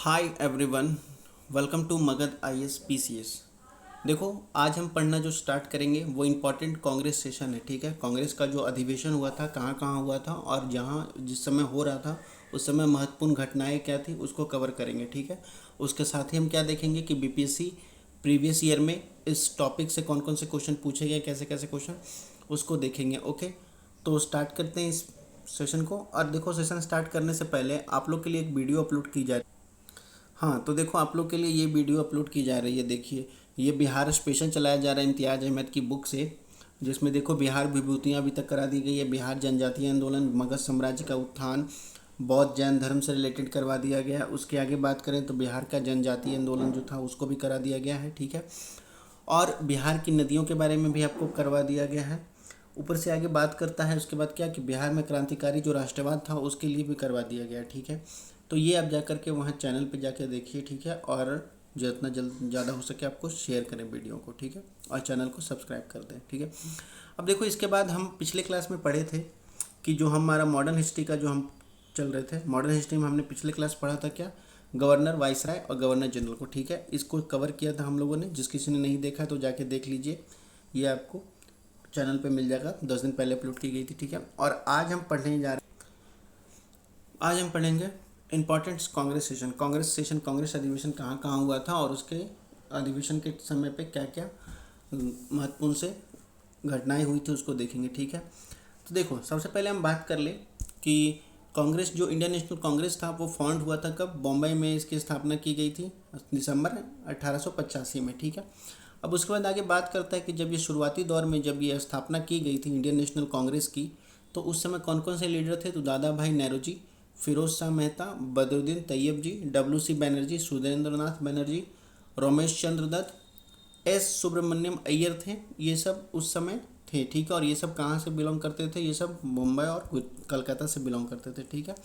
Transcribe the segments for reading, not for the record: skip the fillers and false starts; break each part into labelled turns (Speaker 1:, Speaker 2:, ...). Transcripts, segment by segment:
Speaker 1: Hi everyone, welcome to Magadh IAS PCS. देखो, आज हम पढ़ना जो स्टार्ट करेंगे वो इम्पोर्टेंट कांग्रेस सेशन है। ठीक है, कांग्रेस का जो अधिवेशन हुआ था, कहाँ कहाँ हुआ था और जहाँ जिस समय हो रहा था उस समय महत्वपूर्ण घटनाएं क्या थी उसको कवर करेंगे। ठीक है, उसके साथ ही हम क्या देखेंगे कि बीपीएससी प्रीवियस ईयर में इस टॉपिक से कौन कौन से क्वेश्चन पूछे गए, कैसे कैसे क्वेश्चन, उसको देखेंगे। ओके, तो स्टार्ट करते हैं इस सेशन को। और देखो, सेशन स्टार्ट करने से पहले आप लोग के लिए एक वीडियो अपलोड की जा रही है। हाँ, तो देखो, आप लोग के लिए ये वीडियो अपलोड की जा रही है। देखिए, ये बिहार स्पेशल चलाया जा रहा है इम्तियाज़ अहमद की बुक से, जिसमें देखो बिहार विभूतियाँ अभी तक करा दी गई है। बिहार जनजातीय आंदोलन, मगध साम्राज्य का उत्थान, बौद्ध जैन धर्म से रिलेटेड करवा दिया गया है। उसके आगे बात करें तो बिहार का जनजातीय आंदोलन जो था उसको भी करा दिया गया है। ठीक है, और बिहार की नदियों के बारे में भी आपको करवा दिया गया है। ऊपर से आगे बात करता है, उसके बाद क्या कि बिहार में क्रांतिकारी जो राष्ट्रवाद था उसके लिए भी करवा दिया गया। ठीक है, तो ये आप जा कर के वहाँ चैनल पे जाके देखिए। ठीक है, और जितना जल्द ज़्यादा हो सके आपको शेयर करें वीडियो को। ठीक है, और चैनल को सब्सक्राइब कर दें। ठीक है, अब देखो, इसके बाद हम पिछले क्लास में पढ़े थे कि जो हमारा मॉडर्न हिस्ट्री का जो हम चल रहे थे, मॉडर्न हिस्ट्री में हमने पिछले क्लास पढ़ा था क्या, गवर्नर, वाइसराय और गवर्नर जनरल को। ठीक है, इसको कवर किया था हम लोगों ने। जिस किसी ने नहीं देखा तो जाके देख लीजिए, ये आपको चैनल पे मिल जाएगा। 10 दिन पहले अपलोड की गई थी। ठीक है, और आज हम पढ़ने जा रहे हैं, आज हम पढ़ेंगे इम्पोर्टेंट कांग्रेस सेशन। कांग्रेस अधिवेशन कहाँ कहाँ हुआ था और उसके अधिवेशन के समय पे क्या क्या महत्वपूर्ण से घटनाएं हुई थी उसको देखेंगे। ठीक है, तो देखो, सबसे पहले हम बात कर ले कि कांग्रेस, जो इंडियन नेशनल कांग्रेस था, वो फाउंड हुआ था कब? बॉम्बे में इसकी स्थापना की गई थी दिसंबर 1885 में। ठीक है, अब उसके बाद आगे बात करता है कि जब ये शुरुआती दौर में जब ये स्थापना की गई थी इंडियन नेशनल कांग्रेस की, तो उस समय कौन कौन से लीडर थे? तो दादा भाई नेहरू, फिरोज शाह मेहता, बदरुद्दीन तैयब जी, डब्ल्यू सी बैनर्जी, सुरेंद्र नाथ बनर्जी, रमेश चंद्र दत्त, एस सुब्रमण्यम अय्यर थे। ये सब उस समय थे। ठीक है, और ये सब कहाँ से बिलोंग करते थे? ये सब मुंबई और कलकत्ता से बिलोंग करते थे। ठीक है,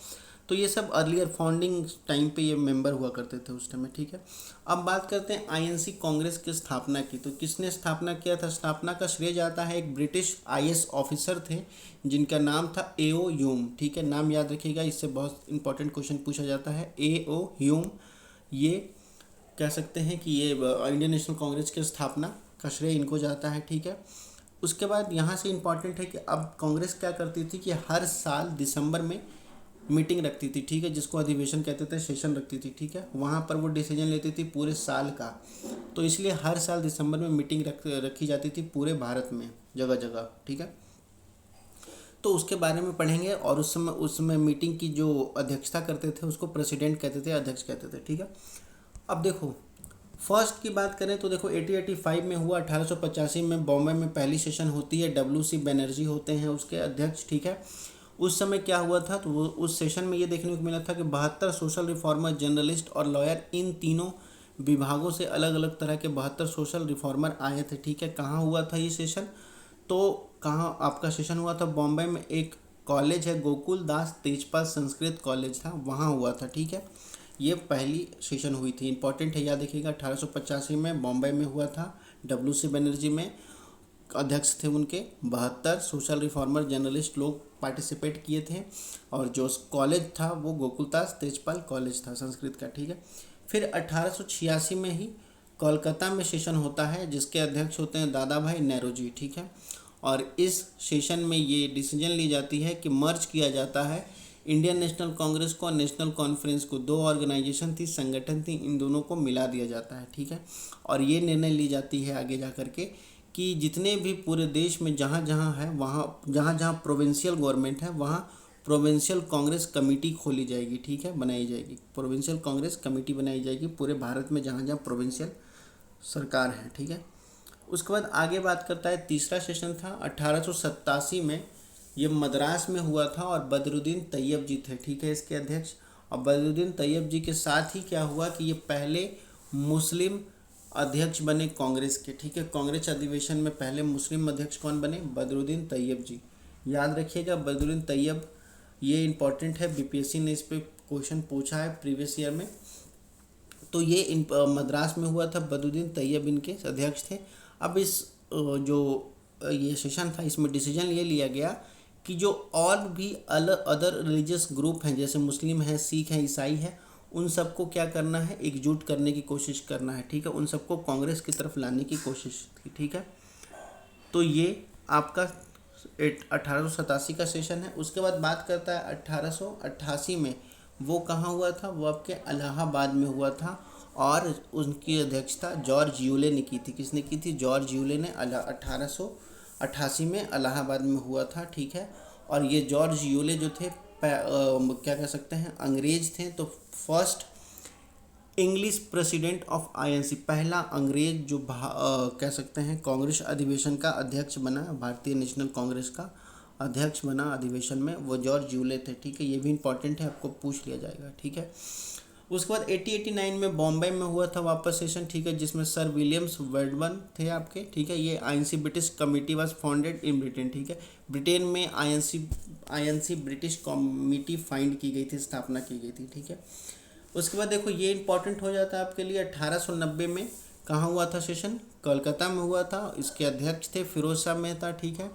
Speaker 1: तो ये सब अर्लियर फाउंडिंग टाइम पे ये मेंबर हुआ करते थे उस टाइम में। ठीक है, अब बात करते हैं आईएनसी कांग्रेस की स्थापना की। तो किसने स्थापना किया था? स्थापना का श्रेय जाता है एक ब्रिटिश आईएएस ऑफिसर थे जिनका नाम था एओ ह्यूम। ठीक है, नाम याद रखिएगा, इससे बहुत इंपॉर्टेंट क्वेश्चन पूछा जाता है। एओ ह्यूम, ये कह सकते हैं कि ये इंडियन नेशनल कांग्रेस की स्थापना का श्रेय इनको जाता है। ठीक है, उसके बाद यहाँ से इम्पॉर्टेंट है कि अब कांग्रेस क्या करती थी कि हर साल दिसंबर में मीटिंग रखती थी। ठीक है, जिसको अधिवेशन कहते थे, सेशन रखती थी। ठीक है, वहाँ पर वो डिसीजन लेती थी पूरे साल का। तो इसलिए हर साल दिसंबर में मीटिंग रखी जाती थी पूरे भारत में, जगह जगह। ठीक है, तो उसके बारे में पढ़ेंगे। और उस समय मीटिंग की जो अध्यक्षता करते थे उसको प्रेसिडेंट कहते थे, अध्यक्ष कहते थे। ठीक है, अब देखो, फर्स्ट की बात करें तो देखो 1885 में हुआ, 1885 में बॉम्बे में पहली सेशन होती है। डब्ल्यू सी बनर्जी होते हैं उसके अध्यक्ष। ठीक है, उस समय क्या हुआ था तो वो उस सेशन में ये देखने को मिला था कि 72 सोशल रिफॉर्मर, जर्नलिस्ट और लॉयर, इन तीनों विभागों से अलग अलग तरह के 72 सोशल रिफॉर्मर आए थे। ठीक है, कहाँ हुआ था ये सेशन? तो कहाँ आपका सेशन हुआ था? बॉम्बे में एक कॉलेज है, गोकुल दास तेजपाल संस्कृत कॉलेज था, वहाँ हुआ था। ठीक है, ये पहली सेशन हुई थी। इंपॉर्टेंट है, याद रखिएगा। 1885 में बॉम्बे में हुआ था। डब्ल्यू सी बनर्जी में अध्यक्ष थे उनके। 72 सोशल रिफॉर्मर, जर्नलिस्ट लोग पार्टिसिपेट किए थे। और जो कॉलेज था वो गोकुलदास तेजपाल कॉलेज था संस्कृत का। ठीक है, फिर 1886 में ही कोलकाता में सेशन होता है जिसके अध्यक्ष होते हैं दादा भाई नेहरू जी। ठीक है, और इस सेशन में ये डिसीजन ली जाती है कि मर्ज किया जाता है इंडियन नेशनल कांग्रेस को और नेशनल कॉन्फ्रेंस को। दो ऑर्गेनाइजेशन थी, संगठन थी, इन दोनों को मिला दिया जाता है। ठीक है, और ये निर्णय ली जाती है आगे जा कर के कि जितने भी पूरे देश में जहाँ जहाँ है, वहाँ जहाँ जहाँ प्रोविंशियल गवर्नमेंट है वहाँ प्रोविंशियल कांग्रेस कमेटी खोली जाएगी। ठीक है, बनाई जाएगी, प्रोविंशियल कांग्रेस कमेटी बनाई जाएगी पूरे भारत में जहाँ जहाँ प्रोविंशियल सरकार है। ठीक है, उसके बाद आगे बात करता है, तीसरा सेशन था 1887 में, ये मद्रास में हुआ था और बदरुद्दीन तैयब जी थे। ठीक है, इसके अध्यक्ष। और बदरुद्दीन तैयब जी के साथ ही क्या हुआ कि ये पहले मुस्लिम अध्यक्ष बने कांग्रेस के। ठीक है, कांग्रेस अधिवेशन में पहले मुस्लिम अध्यक्ष कौन बने? बदरुद्दीन तैयब जी। याद रखिएगा, बदरुद्दीन तैयब, ये इंपॉर्टेंट है, बीपीएससी ने इस पर क्वेश्चन पूछा है प्रीवियस ईयर में। तो ये मद्रास में हुआ था, बदरुद्दीन तैयब इनके अध्यक्ष थे। अब इस जो ये सेशन था इसमें डिसीजन ये लिया गया कि जो और भी अलग अदर रिलीजियस ग्रुप हैं, जैसे मुस्लिम हैं, सिख हैं, ईसाई हैं, उन सबको क्या करना है, एकजुट करने की कोशिश करना है, ठीक है, उन सबको कांग्रेस की तरफ लाने की कोशिश थी, ठीक है। तो ये आपका 1887 का सेशन है। उसके बाद बात करता है 1888 में, वो कहाँ हुआ था, वो आपके इलाहाबाद में हुआ था और उनकी अध्यक्षता जॉर्ज यूले ने की थी। किसने की थी, जॉर्ज यूले ने 1888 में इलाहाबाद में हुआ था, ठीक है। और ये जॉर्ज यूले जो थे क्या कह सकते हैं, अंग्रेज थे। तो first English president of INC, पहला अंग्रेज जो कह सकते हैं कांग्रेस अधिवेशन का अध्यक्ष बना, भारतीय नेशनल कांग्रेस का अध्यक्ष बना अधिवेशन में, वो जॉर्ज यूले थे, ठीक है। ये भी इंपॉर्टेंट है, आपको पूछ लिया जाएगा, ठीक है। उसके बाद 1889 में बॉम्बे में हुआ था वापस सेशन, ठीक है, जिसमें सर विलियम्स वेडबर्न थे आपके, ठीक है। ये INC British committee was founded in Britain, ठीक है। ब्रिटेन में आईएनसी ब्रिटिश कमेटी फाइंड की गई थी, स्थापना की गई थी, ठीक है। उसके बाद देखो ये इंपॉर्टेंट हो जाता है आपके लिए, 1890 में कहाँ हुआ था सेशन, कोलकाता में हुआ था। इसके अध्यक्ष थे फिरोज शाह मेहता, ठीक है।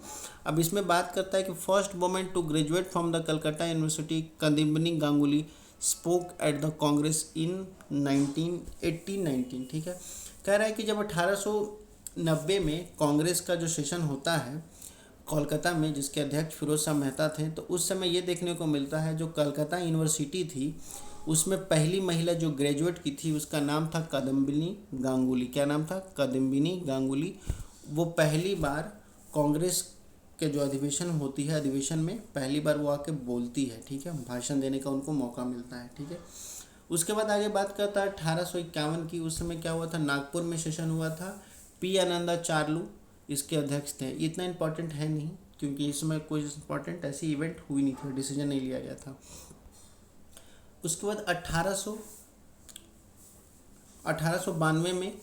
Speaker 1: अब इसमें बात करता है कि first women to graduate from the Calcutta University Kadambini Ganguly spoke at the Congress in 1819, ठीक है। कह रहा है कि जब 1890 में कांग्रेस का जो सेशन होता है कोलकाता में, जिसके अध्यक्ष फिरोज शाह मेहता थे, तो उस समय ये देखने को मिलता है जो कलकत्ता यूनिवर्सिटी थी उसमें पहली महिला जो ग्रेजुएट की थी उसका नाम था कादम्बिनी गांगुली। क्या नाम था, कादम्बिनी गांगुली। वो पहली बार कांग्रेस के जो अधिवेशन होती है, अधिवेशन में पहली बार वो आके बोलती है, ठीक है, भाषण देने का उनको मौका मिलता है, ठीक है। उसके बाद आगे बात करता है 1851 की। उस समय क्या हुआ था, नागपुर में सेशन हुआ था, पी आनंदाचार्लू इसके अध्यक्ष थे। इतना इंपॉर्टेंट है नहीं क्योंकि इसमें कोई इंपॉर्टेंट ऐसी इवेंट हुई नहीं थी, डिसीजन नहीं लिया गया था। उसके बाद 1892 में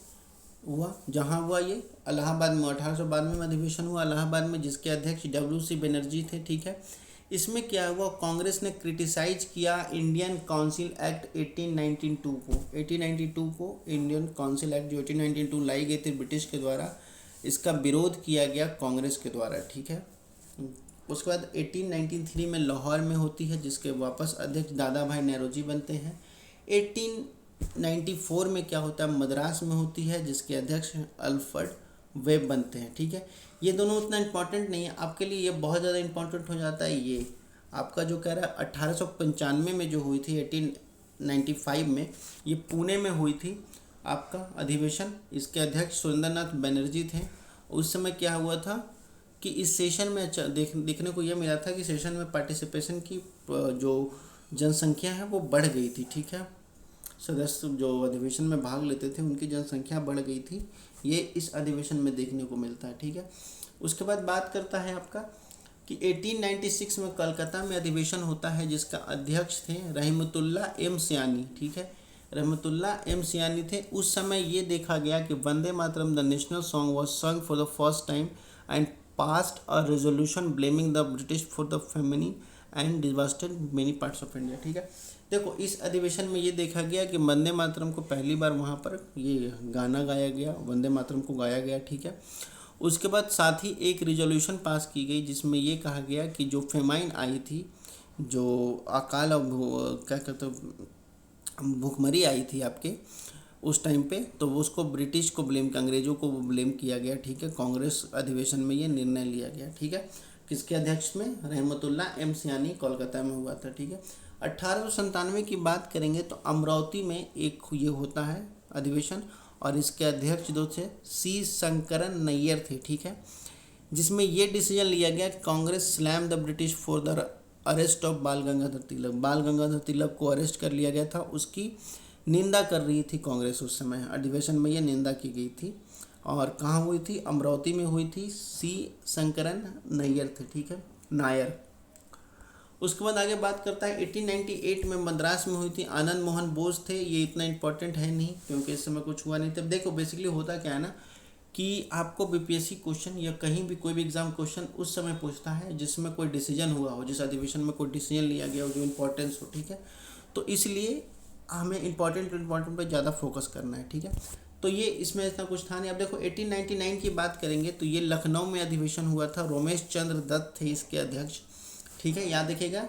Speaker 1: हुआ, जहाँ हुआ ये इलाहाबाद में, 1892 में अधिवेशन हुआ इलाहाबाद में, जिसके अध्यक्ष WC बनर्जी थे, ठीक है। इसमें क्या हुआ, कांग्रेस ने क्रिटिसाइज किया इंडियन काउंसिल एक्ट 1892 को इंडियन काउंसिल एक्ट जो 1892 लाई गई थी ब्रिटिश के द्वारा, इसका विरोध किया गया कांग्रेस के द्वारा, ठीक है। उसके बाद 1893 में लाहौर में होती है, जिसके वापस अध्यक्ष दादा भाई नौरोजी बनते हैं। 1894 में क्या होता है, मद्रास में होती है, जिसके अध्यक्ष अल्फ्रेड वेब बनते हैं, ठीक है। ये दोनों उतना इंपॉर्टेंट नहीं है आपके लिए, ये बहुत ज़्यादा इंपॉर्टेंट हो जाता है ये आपका जो कह रहा है 1895 में जो हुई थी 1895 में, ये पुणे में हुई थी आपका अधिवेशन। इसके अध्यक्ष सुरेंद्रनाथ बनर्जी थे। उस समय क्या हुआ था कि इस सेशन में देखने को यह मिला था कि सेशन में पार्टिसिपेशन की जो जनसंख्या है वो बढ़ गई थी, ठीक है। सदस्य जो अधिवेशन में भाग लेते थे उनकी जनसंख्या बढ़ गई थी, ये इस अधिवेशन में देखने को मिलता है, ठीक है। उसके बाद बात करता है आपका कि 1896 में कलकत्ता में अधिवेशन होता है, जिसका अध्यक्ष थे रहमतुल्ला एम सियानी, ठीक है। रहमतुल्ला एम सियानी थे। उस समय ये देखा गया कि Vande Mataram the national song was sung for the first time and passed a resolution blaming the British for the famine and devastated many parts of India, ठीक है। देखो इस अधिवेशन में ये देखा गया कि वंदे मातरम को पहली बार वहाँ पर ये गाना गाया गया, वंदे मातरम को गाया गया, ठीक है। उसके बाद साथ ही एक रिजोल्यूशन पास की गई जिसमें ये कहा गया कि जो फेमाइन आई थी, जो अकाल क्या कहते भूखमरी आई थी आपके उस टाइम पे, तो वो उसको ब्रिटिश को ब्लेम, अंग्रेज़ों को ब्लेम किया गया, ठीक है। कांग्रेस अधिवेशन में ये निर्णय लिया गया, ठीक है। किसके अध्यक्ष में, रहमतुल्ला एम सियानी, कोलकाता में हुआ था, ठीक है। 1897 की बात करेंगे तो अमरावती में एक ये होता है अधिवेशन और इसके अध्यक्ष जो थे सी शंकरन नैयर थे, ठीक है। जिसमें ये डिसीजन लिया गया कि Congress slam the British for the arrest of बाल गंगाधर तिलक। बाल गंगाधर तिलक को अरेस्ट कर लिया गया था, उसकी निंदा कर रही थी कांग्रेस। उस समय अधिवेशन में ये निंदा की गई थी और कहाँ हुई थी, अमरावती में हुई थी। सी शंकरन नैयर थे, ठीक है, नायर। उसके बाद आगे बात करता है 1898 में मद्रास में हुई थी, आनंद मोहन बोस थे। ये इतना इंपॉर्टेंट है नहीं क्योंकि इस समय कुछ हुआ नहीं। तब देखो बेसिकली होता क्या है ना कि आपको बीपीएससी क्वेश्चन या कहीं भी कोई भी एग्जाम क्वेश्चन उस समय पूछता है जिसमें कोई डिसीजन हुआ हो, जिस अधिवेशन में कोई डिसीजन लिया गया हो, जो इम्पोर्टेंस हो, ठीक है। तो इसलिए हमें इंपॉर्टेंट पे ज़्यादा फोकस करना है, ठीक है। तो ये इसमें इतना कुछ था नहीं। अब देखो 1899 की बात करेंगे तो ये लखनऊ में अधिवेशन हुआ था, रोमेश चंद्र दत्त थे इसके अध्यक्ष, ठीक है। याद रखिएगा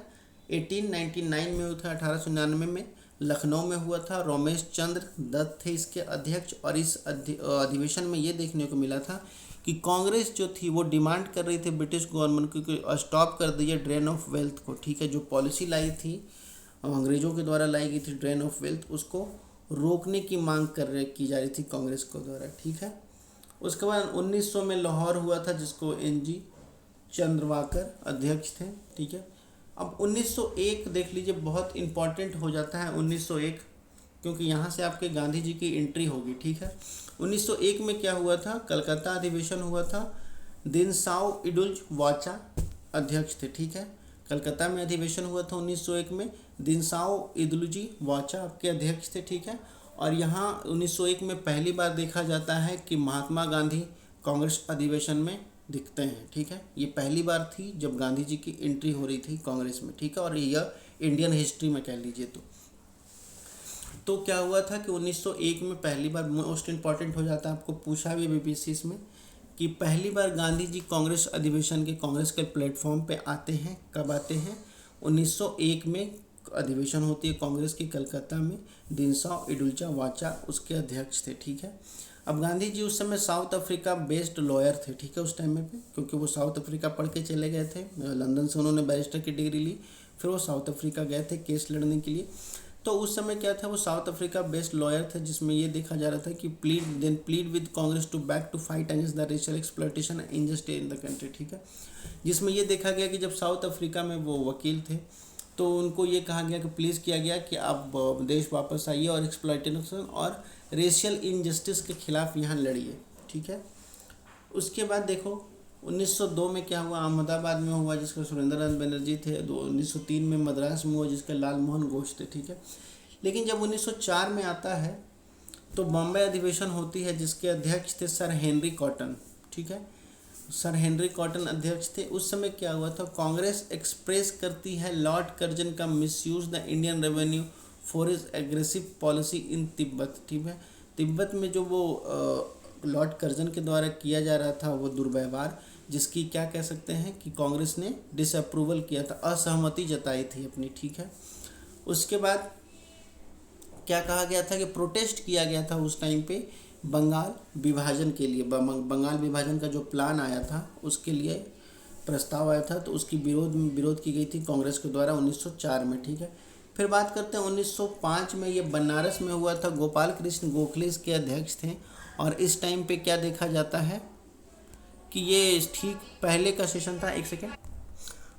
Speaker 1: 1899 में हुआ था, 1899 में लखनऊ में हुआ था। रमेश चंद्र दत्त थे इसके अध्यक्ष। और इस अधिवेशन में ये देखने को मिला था कि कांग्रेस जो थी वो डिमांड कर रही थी ब्रिटिश गवर्नमेंट को कि स्टॉप कर दीजिए ड्रेन ऑफ वेल्थ को, ठीक है। जो पॉलिसी लाई थी अंग्रेज़ों के द्वारा लाई गई थी ड्रेन ऑफ वेल्थ, उसको रोकने की मांग की जा रही थी कांग्रेस के द्वारा, ठीक है। उसके बाद 1900 में लाहौर हुआ था जिसको एनजी चंद्रवाकर अध्यक्ष थे, ठीक है। अब 1901 देख लीजिए, बहुत इम्पॉर्टेंट हो जाता है 1901, क्योंकि यहाँ से आपके गांधी जी की एंट्री होगी, ठीक है। 1901 में क्या हुआ था, कलकत्ता अधिवेशन हुआ था। दिनसाओ इडुल्ज वाचा अध्यक्ष थे, ठीक है। कलकत्ता में अधिवेशन हुआ था 1901 में। दिनसाओ इदुलजी वाचा आपके अध्यक्ष थे, ठीक है। और यहाँ 1901 में पहली बार देखा जाता है कि महात्मा गांधी कांग्रेस अधिवेशन में दिखते हैं, ठीक है। ये पहली बार थी जब गांधी जी की एंट्री हो रही थी कांग्रेस में, ठीक है। और यह इंडियन हिस्ट्री में कह लीजिए तो क्या हुआ था कि 1901 में पहली बार, मोस्ट इम्पॉर्टेंट हो जाता है, आपको पूछा भी बीपीएससी में कि पहली बार गांधी जी कांग्रेस अधिवेशन के कांग्रेस के प्लेटफॉर्म पे आते हैं। कब आते हैं? 1901 में अधिवेशन होती है कांग्रेस की कलकत्ता में। दिनसाओ इडुल्जा वाचा उसके अध्यक्ष थे, ठीक है। अब गांधी जी उस समय साउथ अफ्रीका बेस्ड लॉयर थे, ठीक है, उस टाइम में पे, क्योंकि वो साउथ अफ्रीका पढ़ के चले गए थे। लंदन से उन्होंने बैरिस्टर की डिग्री ली, फिर वो साउथ अफ्रीका गए थे केस लड़ने के लिए। तो उस समय क्या था, वो साउथ अफ्रीका बेस्ड लॉयर थे, जिसमें ये देखा जा रहा था कि plead with Congress to back to fight against the racial exploitation and injustice in the country, ठीक है। जिसमें ये देखा गया कि जब साउथ अफ्रीका में वो वकील थे तो उनको ये कहा गया कि प्लीज़ किया गया कि आप देश वापस आइए और एक्सप्लॉयटेशन और रेशियल इनजस्टिस के खिलाफ यहाँ लड़िए, ठीक है। उसके बाद देखो 1902 में क्या हुआ, अहमदाबाद में हुआ जिसका सुरेंद्रनाथ बनर्जी थे। 1903 में मद्रास में हुआ जिसके लाल मोहन घोष थे, ठीक है। लेकिन जब 1904 में आता है तो बॉम्बे अधिवेशन होती है जिसके अध्यक्ष थे सर हेनरी कॉटन, ठीक है। सर हेनरी कॉटन अध्यक्ष थे। उस समय क्या हुआ था, कांग्रेस एक्सप्रेस करती है लॉर्ड कर्जन का misuse the Indian revenue for his aggressive policy in Tibet, ठीक है। तिब्बत में जो वो लॉर्ड कर्जन के द्वारा किया जा रहा था वो दुर्व्यवहार, जिसकी क्या कह सकते हैं कि कांग्रेस ने डिसअप्रूवल किया था, असहमति जताई थी अपनी, ठीक है। उसके बाद क्या कहा गया था कि प्रोटेस्ट किया गया था उस टाइम पे बंगाल विभाजन के लिए। बंगाल विभाजन का जो प्लान आया था उसके लिए प्रस्ताव आया था, तो उसकी विरोध की गई थी कांग्रेस के द्वारा 1904 में, ठीक है। फिर बात करते हैं 1905 में, ये बनारस में हुआ था। गोपाल कृष्ण गोखले इसके अध्यक्ष थे। और इस टाइम पे क्या देखा जाता है कि ये ठीक पहले का सेशन था। एक सेकेंड,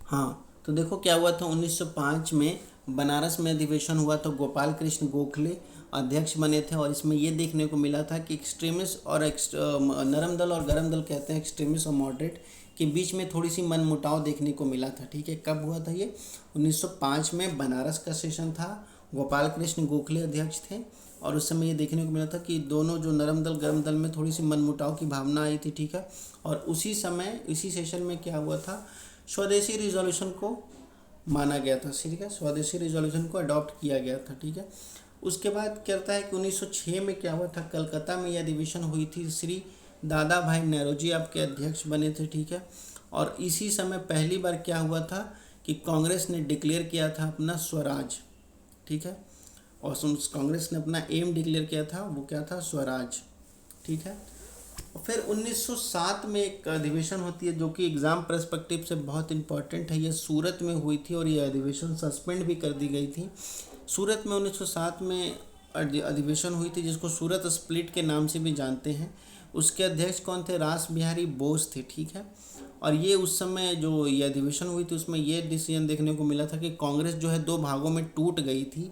Speaker 1: हाँ, तो देखो क्या हुआ था 1905 में बनारस में अधिवेशन हुआ तो गोपाल कृष्ण गोखले अध्यक्ष बने थे। और इसमें ये देखने को मिला था कि एक्सट्रीमिस्ट और नरम दल और गरम दल कहते हैं, एक्सट्रीमिस्ट और मॉडरेट के बीच में थोड़ी सी मनमुटाव देखने को मिला था, ठीक है। कब हुआ था ये? 1905 में बनारस का सेशन था। गोपाल कृष्ण गोखले अध्यक्ष थे और उस समय ये देखने को मिला था कि दोनों जो नरम दल गरम दल में थोड़ी सी मनमुटाव की भावना आई थी, ठीक है। और उसी समय इसी सेशन में क्या हुआ था, स्वदेशी रिजोल्यूशन को माना गया था, ठीक है। स्वदेशी रिजोल्यूशन को अडॉप्ट किया गया था, ठीक है। उसके बाद कहता है कि 1906 में क्या हुआ था, कलकत्ता में यह अधिवेशन हुई थी। श्री दादा भाई नेरोजी आपके अध्यक्ष बने थे, ठीक है। और इसी समय पहली बार क्या हुआ था कि कांग्रेस ने डिक्लेयर किया था अपना स्वराज, ठीक है। और कांग्रेस ने अपना एम डिक्लेयर किया था, वो क्या था? स्वराज, ठीक है। और फिर 1907 में एक अधिवेशन होती है जो कि एग्ज़ाम पर्सपेक्टिव से बहुत इंपॉर्टेंट है। ये सूरत में हुई थी और ये अधिवेशन सस्पेंड भी कर दी गई थी। सूरत में 1907 में अधिवेशन हुई थी जिसको सूरत स्प्लिट के नाम से भी जानते हैं। उसके अध्यक्ष कौन थे? रास बिहारी बोस थे, ठीक है। और ये उस समय जो ये अधिवेशन हुई थी उसमें ये डिसीजन देखने को मिला था कि कांग्रेस जो है दो भागों में टूट गई थी।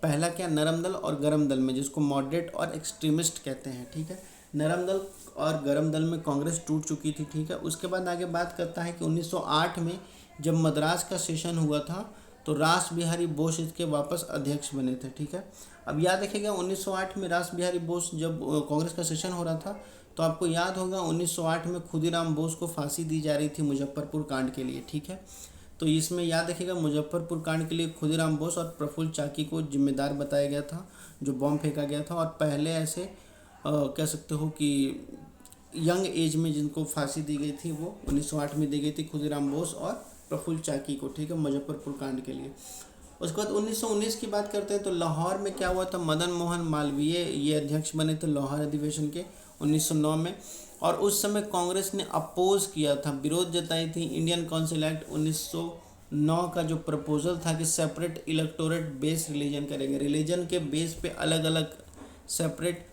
Speaker 1: पहला क्या, नरम दल और गरम दल में, जिसको मॉडरेट और एक्सट्रीमिस्ट कहते हैं, ठीक है। नरम दल और गरम दल में कांग्रेस टूट चुकी थी, ठीक है। उसके बाद आगे बात करता है कि 1908 में जब मद्रास का सेशन हुआ था तो रास बिहारी बोस इसके वापस अध्यक्ष बने थे, ठीक है। अब याद रखिएगा 1908 में रास बिहारी बोस जब कांग्रेस का सेशन हो रहा था तो आपको याद होगा 1908 में खुदीराम बोस को फांसी दी जा रही थी मुजफ्फरपुर कांड के लिए, ठीक है। तो इसमें याद रखिएगा मुजफ्फरपुर कांड के लिए खुदीराम बोस और प्रफुल्ल चाकी को जिम्मेदार बताया गया था, जो बॉम्ब फेंका गया था। और पहले ऐसे कह सकते हो कि यंग एज में जिनको फांसी दी गई थी वो 1908 में दी गई थी, खुदीराम बोस और प्रफुल्ल चाकी को, ठीक है, मुजफ्फरपुर कांड के लिए। उसके बाद 1919 की बात करते हैं तो लाहौर में क्या हुआ था, मदन मोहन मालवीय ये अध्यक्ष बने थे लाहौर अधिवेशन के 1909 में। और उस समय कांग्रेस ने अपोज किया था, विरोध जताई थी इंडियन काउंसिल एक्ट 1909 का जो प्रपोजल था कि सेपरेट इलेक्टोरेट बेस रिलीजन करेंगे, रिलीजन के बेस पे अलग अलग सेपरेट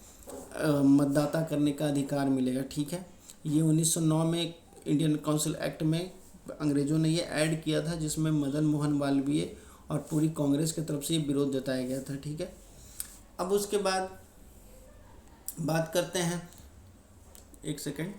Speaker 1: मतदाता करने का अधिकार मिलेगा। ठीक है, ये 1909 में इंडियन काउंसिल एक्ट में अंग्रेज़ों ने ये ऐड किया था, जिसमें मदन मोहन मालवीय और पूरी कांग्रेस की तरफ से ये विरोध जताया गया था। ठीक है, अब उसके बाद बात करते हैं, एक सेकेंड,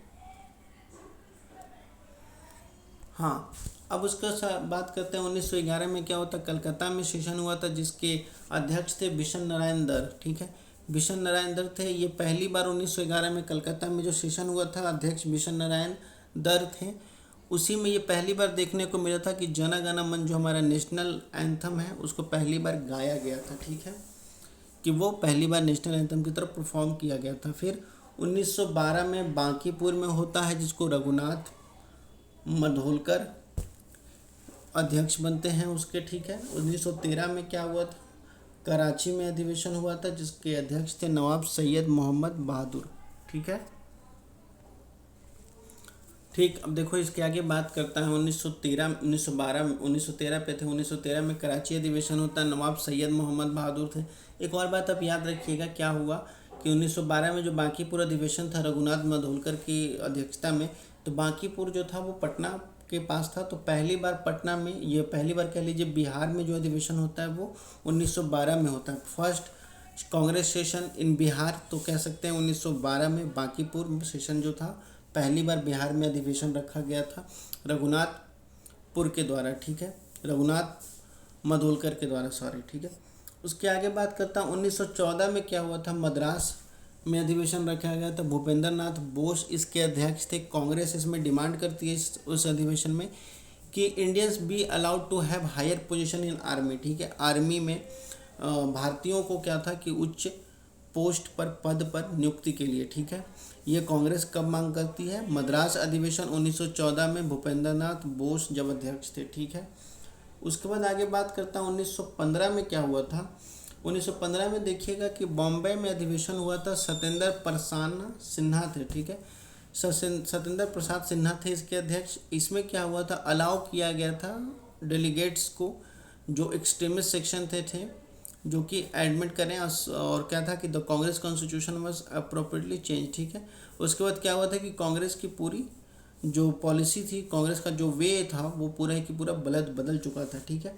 Speaker 1: हाँ, अब उसका बात करते हैं 1911 में क्या होता, कलकत्ता में सेशन हुआ था जिसके अध्यक्ष थे बिशन नारायण दर। ठीक है, बिशन नारायण दर थे, ये पहली बार 1911 में कलकत्ता में जो सेशन हुआ था, अध्यक्ष बिशन नारायण दर थे। उसी में ये पहली बार देखने को मिला था कि जन गण मन जो हमारा नेशनल एंथम है उसको पहली बार गाया गया था। ठीक है, कि वो पहली बार नेशनल एंथम की तरफ परफॉर्म किया गया था। फिर 1912 में बांकीपुर में होता है जिसको रघुनाथ माडोलकर अध्यक्ष बनते हैं उसके। ठीक है, 1913 में क्या हुआ था, कराची में अधिवेशन हुआ था जिसके अध्यक्ष थे नवाब सैयद मोहम्मद बहादुर। ठीक है, ठीक, अब देखो इसके आगे बात करता है 1913 1913 पे थे, 1913 में कराची अधिवेशन होता है, नवाब सैयद मोहम्मद बहादुर थे। एक और बात आप याद रखिएगा, क्या हुआ कि 1912 में जो बांकीपुर अधिवेशन था रघुनाथ माडोलकर की अध्यक्षता में, तो बांकीपुर जो था वो पटना के पास था। तो पहली बार पटना में, ये पहली बार कह लीजिए बिहार में जो अधिवेशन होता है वो 1912 में होता है। First Congress session in Bihar, तो कह सकते हैं 1912 में बांकीपुर सेशन जो था पहली बार बिहार में अधिवेशन रखा गया था रघुनाथपुर के द्वारा। ठीक है, रघुनाथ माडोलकर के द्वारा, सॉरी। ठीक है, उसके आगे बात करता हूँ 1914 में क्या हुआ था, मद्रास में अधिवेशन रखा गया था, भूपेंद्र नाथ बोस इसके अध्यक्ष थे। कांग्रेस इसमें डिमांड करती है उस अधिवेशन में कि Indians be allowed to have higher position in army. ठीक है, आर्मी में भारतीयों को क्या था कि उच्च पोस्ट पर, पद पर नियुक्ति के लिए। ठीक है, ये कांग्रेस कब मांग करती है, मद्रास अधिवेशन 1914 में भूपेंद्र नाथ बोस जब अध्यक्ष थे। ठीक है, उसके बाद आगे बात करता हूँ 1915 में क्या हुआ था। 1915 में देखिएगा कि बॉम्बे में अधिवेशन हुआ था, सत्येंद्र प्रसाद सिन्हा थे। ठीक है, सत्येंद्र प्रसाद सिन्हा थे इसके अध्यक्ष। इसमें क्या हुआ था, अलाउ किया गया था डेलीगेट्स को जो एक्सट्रीमिस्ट सेक्शन थे जो कि एडमिट करें, और क्या था कि the Congress constitution was appropriately change. ठीक है, उसके बाद क्या हुआ था कि कांग्रेस की पूरी जो पॉलिसी थी, कांग्रेस का जो वे था वो पूरा ही कि पूरा बदल चुका था। ठीक है,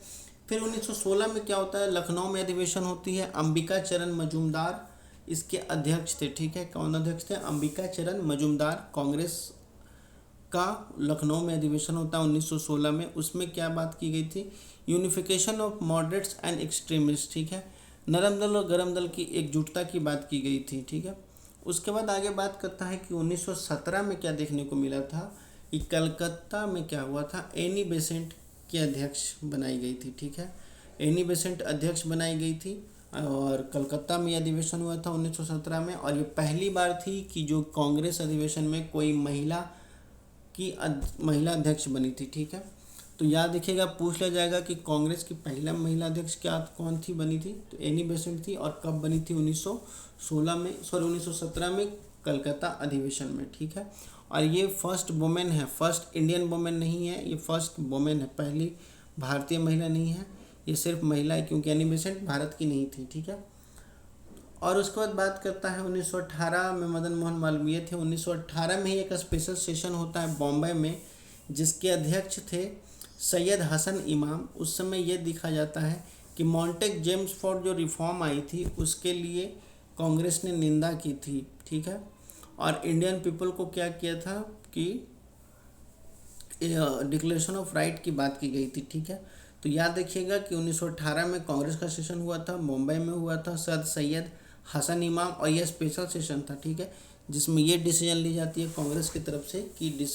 Speaker 1: फिर 1916 में क्या होता है, लखनऊ में अधिवेशन होती है, अंबिका चरण मजूमदार इसके अध्यक्ष थे। ठीक है, कौन अध्यक्ष थे, अंबिका चरण मजूमदार, कांग्रेस का लखनऊ में अधिवेशन होता है 1916 में। उसमें क्या बात की गई थी, unification of moderates and extremist. ठीक है, नरम दल और गरम दल की एकजुटता की बात की गई थी। ठीक है, उसके बाद आगे बात करता है कि 1917 में क्या देखने को मिला था कि कलकत्ता में क्या हुआ था, एनी बेसेंट की अध्यक्ष बनाई गई थी। ठीक है, एनी बेसेंट अध्यक्ष बनाई गई थी और कलकत्ता में अधिवेशन हुआ था 1917 में। और ये पहली बार थी कि जो कांग्रेस अधिवेशन में कोई महिला अध्यक्ष बनी थी। ठीक है, तो याद रखिएगा, पूछ लिया जाएगा कि कांग्रेस की पहला महिला अध्यक्ष कौन थी बनी थी, तो एनी बेसेंट थी। और कब बनी थी, 1917 में कलकत्ता अधिवेशन में। ठीक है, और ये फर्स्ट वुमेन है, फर्स्ट इंडियन वुमेन नहीं है, ये फर्स्ट वुमेन है, पहली भारतीय महिला नहीं है, ये सिर्फ महिला है क्योंकि एनी बेसेंट भारत की नहीं थी। ठीक है, और उसके बाद बात करता है 1918 में मदन मोहन मालवीय थे। 1918 में ही एक स्पेशल सेशन होता है बॉम्बे में जिसके अध्यक्ष थे सैयद हसन इमाम। उस समय ये देखा जाता है कि मॉन्टेक जेम्स फोर्ड जो रिफॉर्म आई थी उसके लिए कांग्रेस ने निंदा की थी। ठीक है, और इंडियन पीपल को क्या किया था कि डिक्लेरेशन ऑफ राइट की बात की गई थी। ठीक है, तो याद रखिएगा कि 1918 में कांग्रेस का सेशन हुआ था, मुंबई में हुआ था, सैयद हसन इमाम, और यह स्पेशल सेशन था। ठीक है, जिसमें ये डिसीजन ली जाती है कांग्रेस की तरफ से कि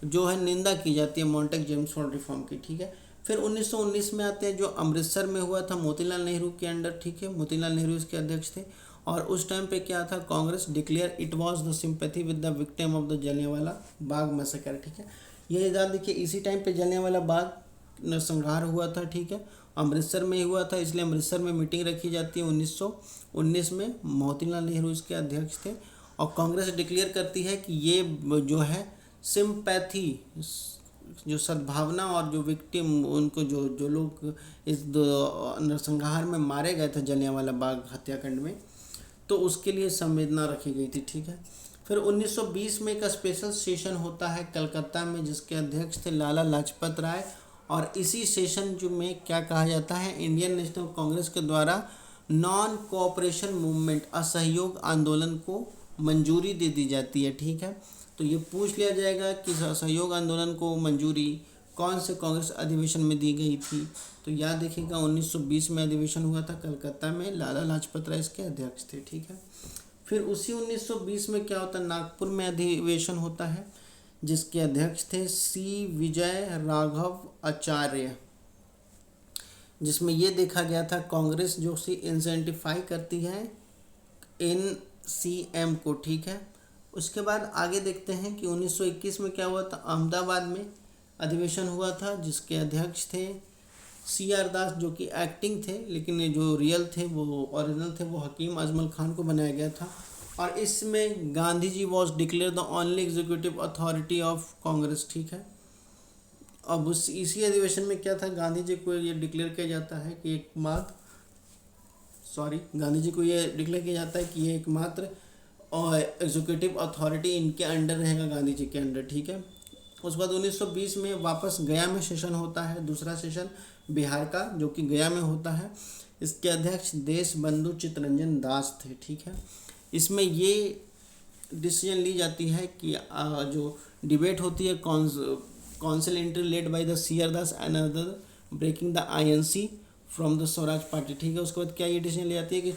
Speaker 1: जो है निंदा की जाती है मॉन्टेक जेम्स फोर्ड रिफॉर्म की। ठीक है, फिर 1919 में आते हैं जो अमृतसर में हुआ था मोतीलाल नेहरू के अंडर। ठीक है, मोतीलाल नेहरू इसके अध्यक्ष थे। और उस टाइम पे क्या था, Congress declare it was the sympathy with the victim of the Jallianwala Bagh massacre. ठीक है, ये याद देखिए, इसी टाइम पे जलियांवाला बाग नरसंहार हुआ था, ठीक है, अमृतसर में ही हुआ था, इसलिए अमृतसर में मीटिंग रखी जाती है 1919 में। मोतीलाल नेहरू इसके अध्यक्ष थे। और कांग्रेस डिक्लेयर करती है कि ये जो है सिंपैथी, जो सद्भावना और जो विक्टिम, उनको जो लोग इस नरसंहार में मारे गए थे जलियांवाला बाग हत्याकांड में, तो उसके लिए संवेदना रखी गई थी, ठीक है। फिर 1920 में एक स्पेशल सेशन होता है कलकत्ता में, जिसके अध्यक्ष थे लाला लाजपत राय। और इसी सेशन जो में क्या कहा जाता है, इंडियन नेशनल कांग्रेस के द्वारा नॉन कोऑपरेशन मूवमेंट, असहयोग आंदोलन को मंजूरी दे दी जाती है, ठीक है। तो ये पूछ लिया जाएगा कि असहयोग आंदोलन को मंजूरी कौन से कांग्रेस अधिवेशन में दी गई थी। तो याद रखिएगा 1920 में अधिवेशन हुआ था कलकत्ता में, लाला लाजपत राय इसके अध्यक्ष थे, ठीक है। फिर उसी 1920 में क्या होता है, नागपुर में अधिवेशन होता है, जिसके अध्यक्ष थे सी विजय राघव आचार्य, जिसमें ये देखा गया था कांग्रेस जो सी इंसेंटिफाई करती है NCM को, ठीक है। उसके बाद आगे देखते हैं कि 1921 में क्या हुआ था, अहमदाबाद में अधिवेशन हुआ था, जिसके अध्यक्ष थे CR दास, जो कि एक्टिंग थे, लेकिन जो रियल थे, वो ओरिजिनल थे, वो हकीम अजमल खान को बनाया गया था। और इसमें Gandhi ji was declare the only executive authority of Congress, ठीक है। अब इसी अधिवेशन में क्या था, गांधी जी को ये डिक्लेयर किया जाता है कि गांधी जी को ये डिक्लेयर किया जाता है कि ये एकमात्र और एग्जीक्यूटिव अथॉरिटी इनके अंडर रहेगा, गांधी जी के अंडर, ठीक है। उसके बाद 1920 में वापस गया में सेशन होता है, दूसरा सेशन बिहार का, जो कि गया में होता है। इसके अध्यक्ष देश बंधु चित्तरंजन दास थे, ठीक है। इसमें ये डिसीजन ली जाती है कि जो डिबेट होती है council entry led by the CR Das and other breaking the INC from the Swaraj party, ठीक है। उसके बाद क्या ये डिसीजन ली जाती है कि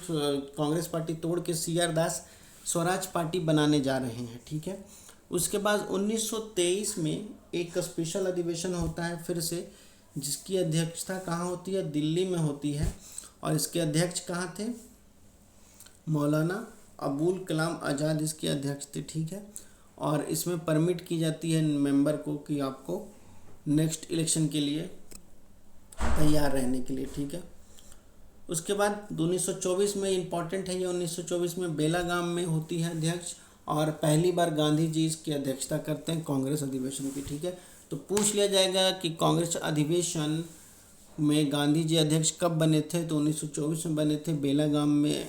Speaker 1: कांग्रेस पार्टी तोड़ के CR दास स्वराज पार्टी बनाने जा रहे हैं, ठीक है। उसके बाद 1923 में एक स्पेशल अधिवेशन होता है फिर से, जिसकी अध्यक्षता कहाँ होती है, दिल्ली में होती है। और इसके अध्यक्ष कहाँ थे, मौलाना अबुल कलाम आज़ाद इसके अध्यक्ष थे, ठीक है। और इसमें परमिट की जाती है मेंबर को कि आपको नेक्स्ट इलेक्शन के लिए तैयार रहने के लिए, ठीक है। उसके बाद 1924 में इम्पॉर्टेंट है ये, 1924 में बेलागाम में होती है अध्यक्ष, और पहली बार गांधी जी इसकी अध्यक्षता करते हैं कांग्रेस अधिवेशन की, ठीक है। तो पूछ लिया जाएगा कि कांग्रेस अधिवेशन में गांधी जी अध्यक्ष कब बने थे, तो 1924 में बने थे, बेलागाम में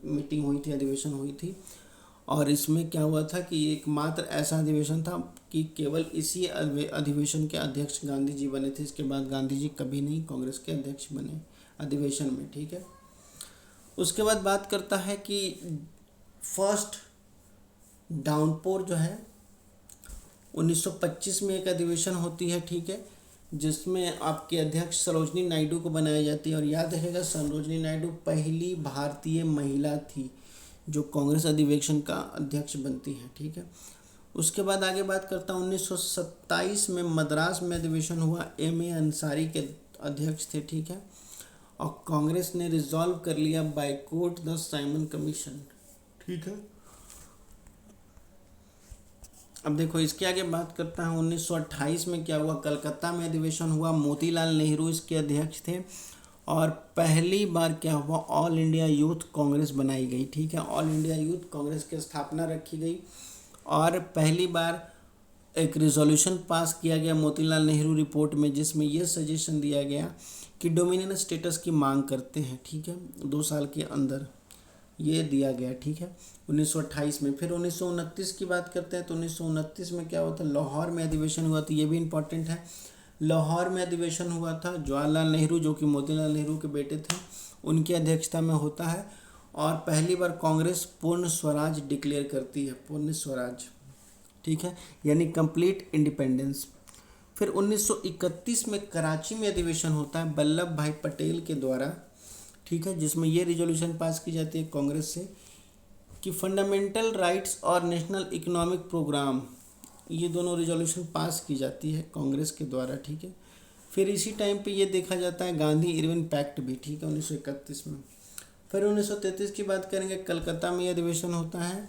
Speaker 1: मीटिंग हुई थी, अधिवेशन हुई थी। और इसमें क्या हुआ था कि एकमात्र ऐसा अधिवेशन था कि केवल इसी अधिवेशन के अध्यक्ष गांधी जी बने थे। इसके बाद गांधी जी कभी नहीं कांग्रेस के अध्यक्ष बने अधिवेशन में, ठीक है। उसके बाद बात करता है कि फर्स्ट डाउनपोर जो है 1925 में एक अधिवेशन होती है, ठीक है, जिसमें आपके अध्यक्ष सरोजनी नायडू को बनाया जाती है। और याद रखेगा सरोजनी नायडू पहली भारतीय महिला थी जो कांग्रेस अधिवेशन का अध्यक्ष बनती है, ठीक है। उसके बाद आगे बात करता हूँ 1927 में मद्रास में अधिवेशन हुआ, MA अंसारी के अध्यक्ष थे, ठीक है। और कांग्रेस ने रिजॉल्व कर लिया बाइकॉट द साइमन कमीशन, ठीक है। अब देखो इसके आगे बात करता हूँ 1928 में क्या हुआ, कलकत्ता में अधिवेशन हुआ, मोतीलाल नेहरू इसके अध्यक्ष थे। और पहली बार क्या हुआ, ऑल इंडिया यूथ कांग्रेस बनाई गई, ठीक है। ऑल इंडिया यूथ कांग्रेस की स्थापना रखी गई और पहली बार एक रिजोल्यूशन पास किया गया मोतीलाल नेहरू रिपोर्ट में, जिसमें यह सजेशन दिया गया कि डोमिनियन स्टेटस की मांग करते हैं, ठीक है, 2 साल के अंदर ये दिया गया, ठीक है, 1928 में। फिर 1929 की बात करते हैं तो 1929 में क्या हुआ था, लाहौर में अधिवेशन हुआ था, ये भी इम्पोर्टेंट है। लाहौर में अधिवेशन हुआ था, जवाहरलाल नेहरू जो कि मोतीलाल नेहरू के बेटे थे उनकी अध्यक्षता में होता है। और पहली बार कांग्रेस पूर्ण स्वराज डिक्लेयर करती है, पूर्ण स्वराज, ठीक है, यानी कंप्लीट इंडिपेंडेंस। फिर 1931 में कराची में अधिवेशन होता है वल्लभ भाई पटेल के द्वारा, ठीक है, जिसमें ये रिजोल्यूशन पास की जाती है कांग्रेस से कि फंडामेंटल राइट्स और नेशनल इकोनॉमिक प्रोग्राम, ये दोनों रिजोल्यूशन पास की जाती है कांग्रेस के द्वारा, ठीक है। फिर इसी टाइम पे ये देखा जाता है गांधी इरविन पैक्ट भी, ठीक है, 1931 में। फिर 1933 की बात करेंगे, कलकत्ता में अधिवेशन होता है।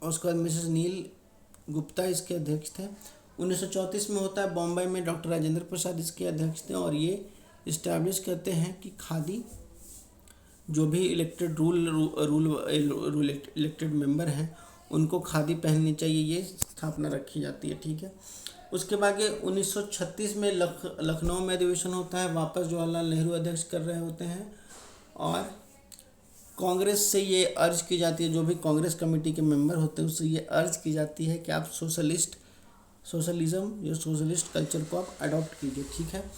Speaker 1: उसके बाद मिसेस नील गुप्ता इसके अध्यक्ष थे। 1934 में होता है बॉम्बे में, डॉक्टर राजेंद्र प्रसाद इसके अध्यक्ष थे और ये इस्टेब्लिश करते हैं कि खादी, जो भी इलेक्टेड रूल इलेक्टेड मेंबर हैं उनको खादी पहननी चाहिए, ये स्थापना रखी जाती है। ठीक है, उसके बाद ये 1936 में लखनऊ में अधिवेशन होता है, वापस जवाहरलाल नेहरू अध्यक्ष कर रहे होते हैं और कांग्रेस से ये अर्ज की जाती है, जो भी कांग्रेस कमेटी के मेंबर होते हैं उससे ये अर्ज की जाती है कि आप सोशलिज्म या सोशलिस्ट कल्चर को आप अडॉप्ट कीजिए। ठीक है,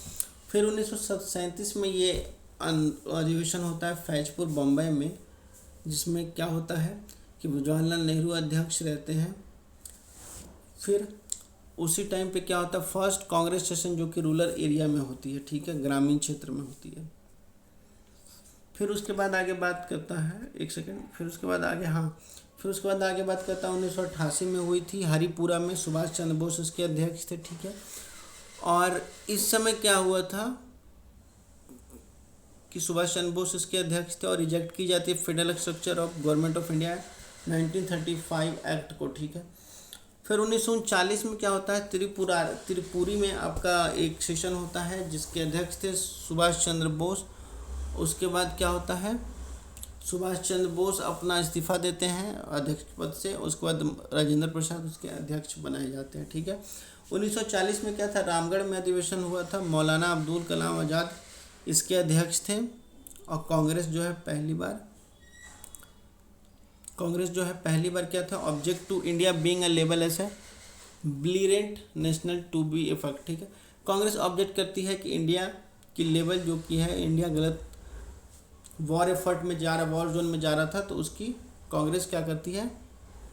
Speaker 1: फिर 1937 में ये अधिवेशन होता है फैजपुर बम्बई में, जिसमें क्या होता है कि जवाहरलाल नेहरू अध्यक्ष रहते हैं। फिर उसी टाइम पे क्या होता है, फर्स्ट कांग्रेस सेशन जो कि रूरल एरिया में होती है। ठीक है, ग्रामीण क्षेत्र में होती है। फिर उसके बाद आगे बात करता है, एक सेकंड, फिर उसके बाद आगे बात करता है 1988 में हुई थी हरिपुरा में, सुभाष चंद्र बोस इसके अध्यक्ष थे। ठीक है, और इस समय क्या हुआ था कि सुभाष चंद्र बोस इसके अध्यक्ष थे और रिजेक्ट की जाती है federal structure of government of India 1935 act को। ठीक है, फिर 1939 में क्या होता है, त्रिपुरी में आपका एक सेशन होता है जिसके अध्यक्ष थे सुभाष चंद्र बोस। उसके बाद क्या होता है, सुभाष चंद्र बोस अपना इस्तीफा देते हैं अध्यक्ष पद से, उसके बाद राजेंद्र प्रसाद उसके अध्यक्ष बनाए जाते हैं। ठीक है, 1940 में क्या था, रामगढ़ में अधिवेशन हुआ था, मौलाना अब्दुल कलाम आज़ाद इसके अध्यक्ष थे और कांग्रेस जो है पहली बार क्या था, object to India being a label as a belligerent national to be effect. ठीक है, कांग्रेस ऑब्जेक्ट करती है कि इंडिया की लेवल जो की है, इंडिया गलत वॉर एफर्ट में जा रहा, वॉर जोन में जा रहा था, तो उसकी कांग्रेस क्या करती है,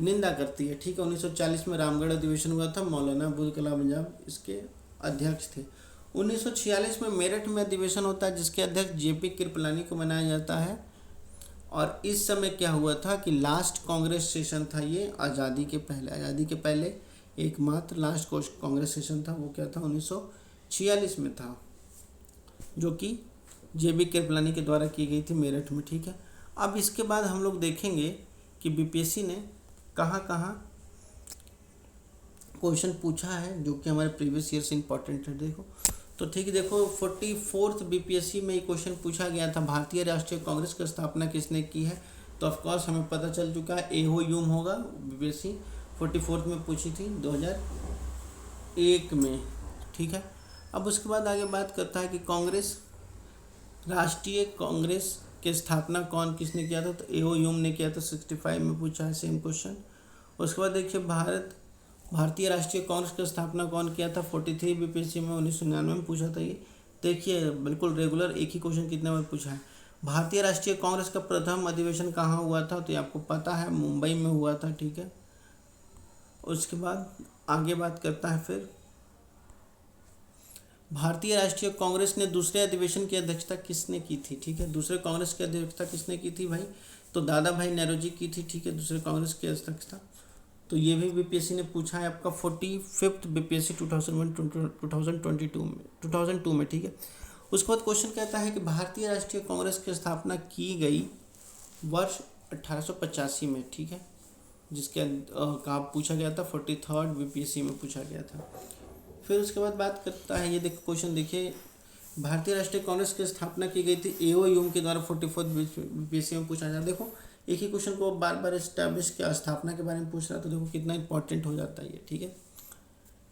Speaker 1: निंदा करती है। ठीक है, 1940 में रामगढ़ अधिवेशन हुआ था, मौलाना अब्दुल कलाम आज़ाद इसके अध्यक्ष थे। 1946 में मेरठ में अधिवेशन होता है जिसके अध्यक्ष जेपी कृपलानी को बनाया जाता है और इस समय क्या हुआ था कि लास्ट कांग्रेस सेशन था ये आज़ादी के पहले एकमात्र लास्ट कांग्रेस सेशन था, वो क्या था 1946 में था, जो कि जेबी कृपलानी के द्वारा की गई थी मेरठ में। ठीक है, अब इसके बाद हम लोग देखेंगे कि बीपीएससी ने कहाँ क्वेश्चन पूछा है जो कि हमारे प्रीवियस ईयर से इम्पोर्टेंट है। देखो तो ठीक है, देखो 44th बीपीएससी में ये क्वेश्चन पूछा गया था, भारतीय राष्ट्रीय कांग्रेस की स्थापना किसने की है, तो ऑफकोर्स हमें पता चल चुका है एहो ह्यूम होगा। बीपीएससी 44th में पूछी थी 2001 में। ठीक है, अब उसके बाद आगे बात करता है कि राष्ट्रीय कांग्रेस की स्थापना किसने किया था, तो एहो ह्यूम ने किया था, 65 में पूछा है सेम क्वेश्चन। उसके बाद देखिए भारतीय राष्ट्रीय कांग्रेस की स्थापना कौन किया था, 43 बीपीएससी में 1999 में पूछा था ये। देखिए बिल्कुल रेगुलर एक ही क्वेश्चन कितने बार पूछा है। भारतीय राष्ट्रीय कांग्रेस का प्रथम अधिवेशन कहाँ हुआ था, तो ये आपको पता है मुंबई में हुआ था। ठीक है, उसके बाद आगे बात करता है फिर भारतीय राष्ट्रीय कांग्रेस ने दूसरे अधिवेशन की अध्यक्षता किसने की थी। ठीक है, दूसरे कांग्रेस की अध्यक्षता किसने की थी भाई, तो दादा भाई नौरोजी की थी। ठीक है, दूसरे कांग्रेस की अध्यक्षता, तो ये भी बीपीएससी ने पूछा है आपका 45th बीपीएससी 2002 में। ठीक है, उसके बाद क्वेश्चन कहता है कि भारतीय राष्ट्रीय कांग्रेस की स्थापना की गई वर्ष 1885 में। ठीक है, जिसके का पूछा गया था 43rd बीपीएससी में पूछा गया था। फिर उसके बाद बात करता है, ये देखो क्वेश्चन देखिए, भारतीय राष्ट्रीय कांग्रेस की स्थापना की गई थी एओ ह्यूम के द्वारा, 44th बीपीएससी में पूछा जाता है। देखो एक ही क्वेश्चन को बार बार एस्टैब्लिश के स्थापना के बारे में पूछ रहा है, तो देखो कितना इंपॉर्टेंट हो जाता है ये। ठीक है,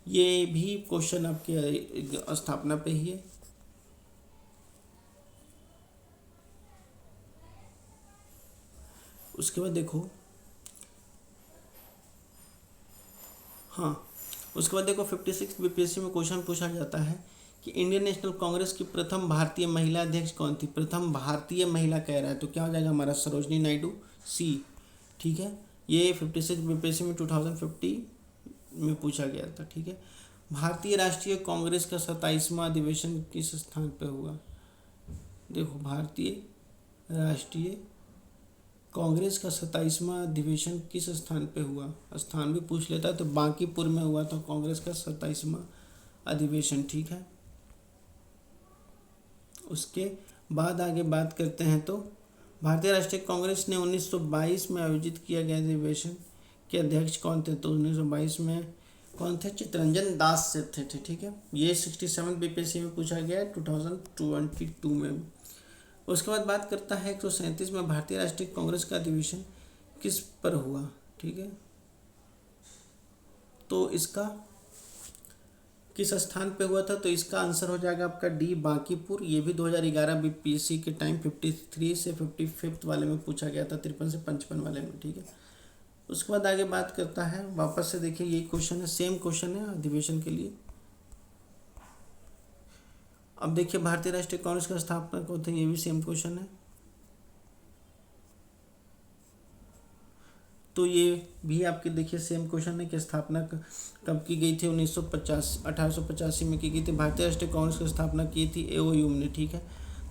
Speaker 1: ये भी क्वेश्चन आपके स्थापना पे ही है। उसके बाद देखो उसके बाद देखो 56 बीपीएससी में क्वेश्चन पूछा जाता है कि इंडियन नेशनल कांग्रेस की प्रथम भारतीय महिला अध्यक्ष कौन थी। प्रथम भारतीय महिला कह रहा है तो क्या हो जाएगा हमारा, सरोजनी नायडू, सी। ठीक है, ये 56 बीपीएससी में 2050 में पूछा गया था। ठीक है, भारतीय राष्ट्रीय कांग्रेस का 27वां अधिवेशन किस स्थान पर हुआ। देखो भारतीय राष्ट्रीय कांग्रेस का 27वां अधिवेशन किस स्थान पे हुआ, स्थान भी पूछ लेता है तो बांकीपुर में हुआ था कांग्रेस का 27वां अधिवेशन। ठीक है, उसके बाद आगे बात करते हैं तो भारतीय राष्ट्रीय कांग्रेस ने 1922 में आयोजित किया गया अधिवेशन के अध्यक्ष कौन थे, तो 1922 में कौन थे? चितरंजन दास से थे, ठीक है। ये 67 बीपीएससी में पूछा गया है 2022 में। उसके बाद बात करता है 137 में भारतीय राष्ट्रीय कांग्रेस का अधिवेशन किस पर हुआ, ठीक है। तो इसका किस स्थान पे हुआ था? तो इसका आंसर हो जाएगा आपका डी, बांकीपुर। ये भी 2011 बीपीएससी के टाइम 53 से 55 वाले में पूछा गया था, 53 से 55 वाले में, ठीक है। उसके बाद आगे बात करता है, वापस से देखिए यही क्वेश्चन है, सेम क्वेश्चन है अधिवेशन के लिए। अब देखिए भारतीय राष्ट्रीय कांग्रेस का स्थापना कौन थे, ये भी सेम क्वेश्चन है। तो ये भी आपके देखिए सेम क्वेश्चन है कि स्थापना कब की गई थी? 1885 में की गई थी। भारतीय राष्ट्रीय कांग्रेस की स्थापना की थी एओयू ने, ठीक है।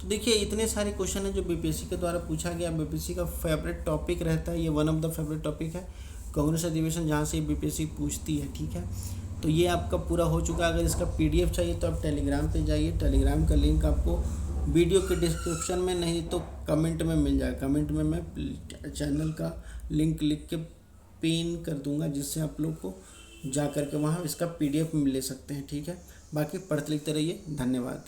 Speaker 1: तो देखिए इतने सारे क्वेश्चन हैं जो बीपीएससी के द्वारा पूछा गया। बीपीएससी का फेवरेट टॉपिक रहता है, ये one of the favourite topic है कांग्रेस अधिवेशन, जहाँ से बीपीएससी पूछती है, ठीक है। तो ये आपका पूरा हो चुका है। अगर इसका पीडीएफ चाहिए तो आप टेलीग्राम पे जाइए, टेलीग्राम का लिंक आपको वीडियो के डिस्क्रिप्शन में, नहीं तो कमेंट में मिल जाएगा। कमेंट में मैं चैनल का लिंक लिख के पिन कर दूंगा, जिससे आप लोग को जा कर के वहाँ इसका पीडीएफ ले सकते हैं, ठीक है। बाकी पढ़ते लिखते रहिए, धन्यवाद।